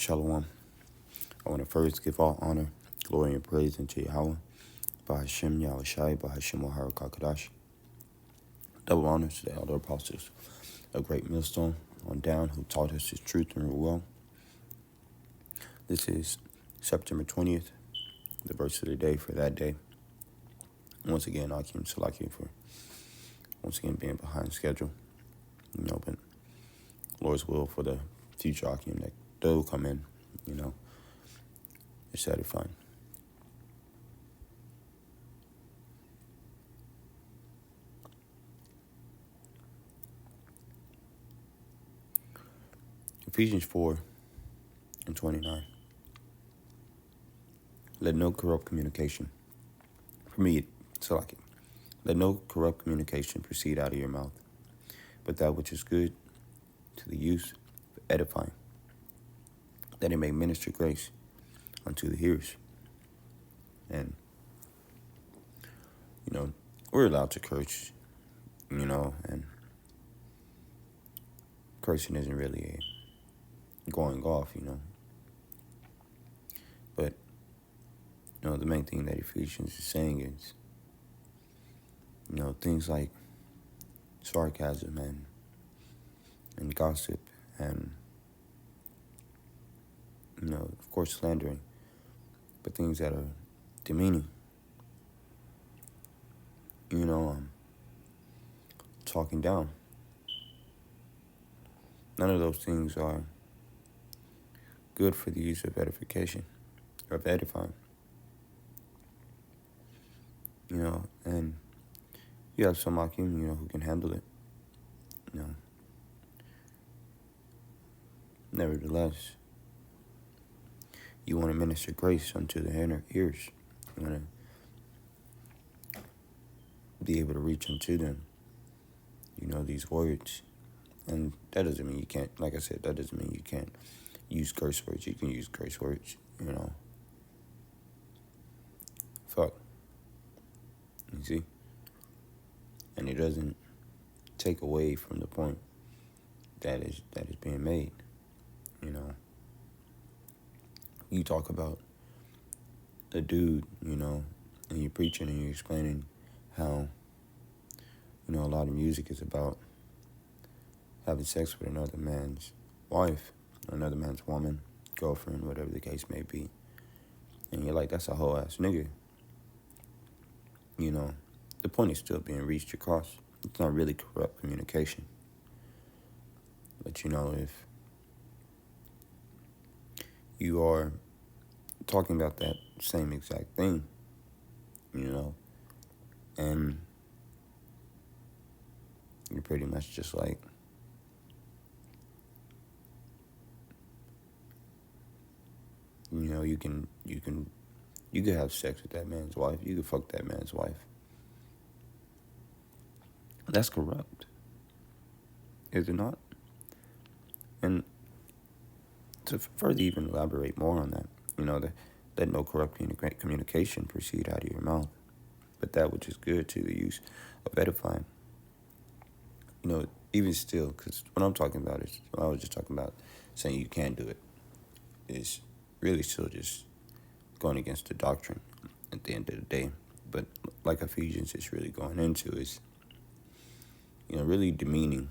Shalom. I want to first give all honor, glory, and praise unto Yahweh, by Hashem Yahushai, by Hashem Ohara Kakadash. Double honors to the elder apostles, a great millstone on down who taught us his truth and rule well. This is September 20th, the verse of the day for that day. Once again, Akim Salakim for once again being behind schedule. But Lord's will for the future Akim that do come in, it's satisfying. Ephesians 4:29. Let no corrupt communication, for me, Salaki, let no corrupt communication proceed out of your mouth, but that which is good to the use of edifying, that it may minister grace unto the hearers. And, we're allowed to curse, and cursing isn't really going off, But, the main thing that Ephesians is saying is, things like sarcasm and gossip and, of course, slandering, but things that are demeaning, talking down. None of those things are good for the use of edification or of edifying. And you have some Akim, who can handle it. Nevertheless, you want to minister grace unto the inner ears. You want to be able to reach unto them, these words. And that doesn't mean you can't, like I said, that doesn't mean you can't use curse words. You can use curse words, Fuck. You see? And it doesn't take away from the point that is being made, You talk about a dude, and you're preaching and you're explaining how, a lot of music is about having sex with another man's wife, another man's woman, girlfriend, whatever the case may be. And you're like, that's a whole ass nigga. The point is still being reached across. It's not really corrupt communication. But, if you are talking about that same exact thing, and you're pretty much just like, you could have sex with that man's wife. You could fuck that man's wife. That's corrupt. Is it not? And to further even elaborate more on that, let no corrupt communication proceed out of your mouth, but that which is good to the use of edifying. Even still, because what I'm talking about is, I was just talking about saying you can't do it, is really still just going against the doctrine at the end of the day. But like Ephesians is really going into is, really demeaning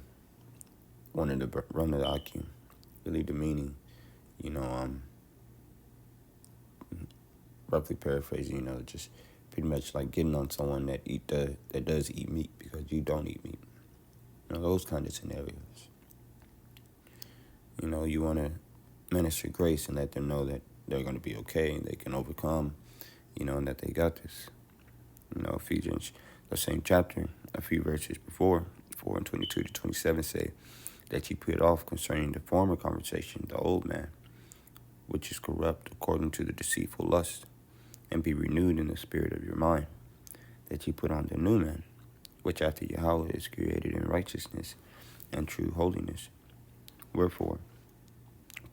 one of the Akim, really demeaning, roughly paraphrasing, just pretty much like getting on someone that does eat meat because you don't eat meat. Those kind of scenarios. You want to minister grace and let them know that they're going to be okay and they can overcome, and that they got this. Ephesians, the same chapter, a few verses before, 4:22-27 say that you put off concerning the former conversation, the old man, which is corrupt according to the deceitful lust, and be renewed in the spirit of your mind, that you put on the new man, which after Yahweh is created in righteousness and true holiness. Wherefore,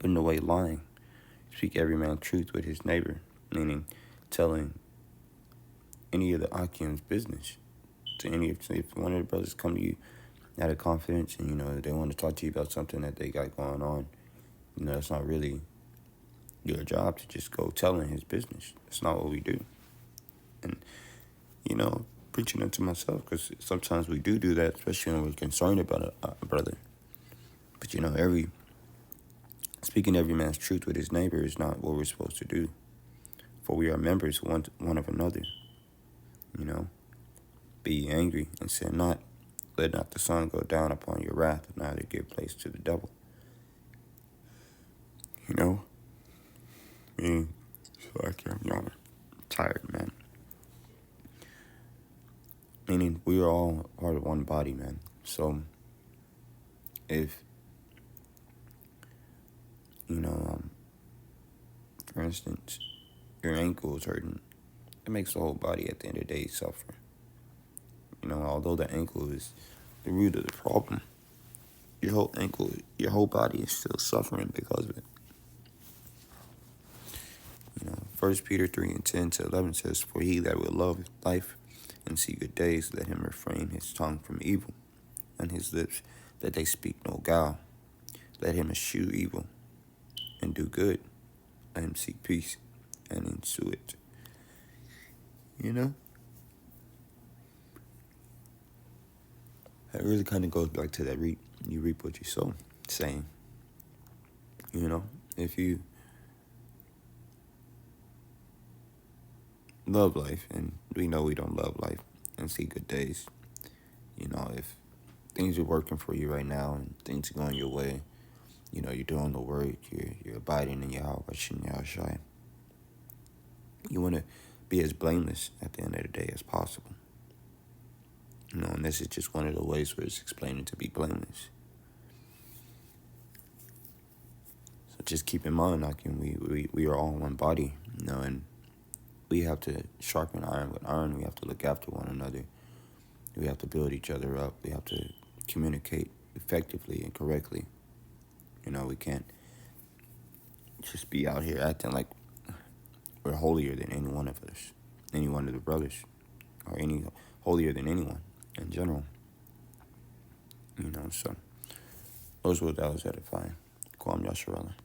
putting away lying, speak every man truth with his neighbor, meaning telling any of the Akim's business to if one of the brothers come to you out of confidence and, they want to talk to you about something that they got going on, it's not really your job to just go telling his business. That's not what we do. And, preaching it to myself, because sometimes we do that, especially when we're concerned about a brother. But, speaking every man's truth with his neighbor is not what we're supposed to do. For we are members one of another. Be ye angry and sin not. Let not the sun go down upon your wrath, neither give place to the devil. I'm tired, man. Meaning, we are all part of one body, man. So, if, for instance, your ankle is hurting, it makes the whole body at the end of the day suffer. Although the ankle is the root of the problem, your whole body is still suffering because of it. 1 Peter 3:10-11 says, "For he that will love life and see good days, let him refrain his tongue from evil, and his lips that they speak no guile. Let him eschew evil and do good. Let him seek peace and ensue it." That really kind of goes back to that you reap what you sow saying. If you love life, and we know we don't love life, and see good days, if things are working for you right now and things are going your way, you're doing the work, you're abiding in Yahweh Shem Yahushai. You want to be as blameless at the end of the day as possible. And this is just one of the ways where it's explaining to be blameless. So just keep in mind, we are all one body, and we have to sharpen iron with iron. We have to look after one another. We have to build each other up. We have to communicate effectively and correctly. We can't just be out here acting like we're holier than any one of us, any one of the brothers, or any holier than anyone in general. So those were that was edifying. Kwam Yasharallah.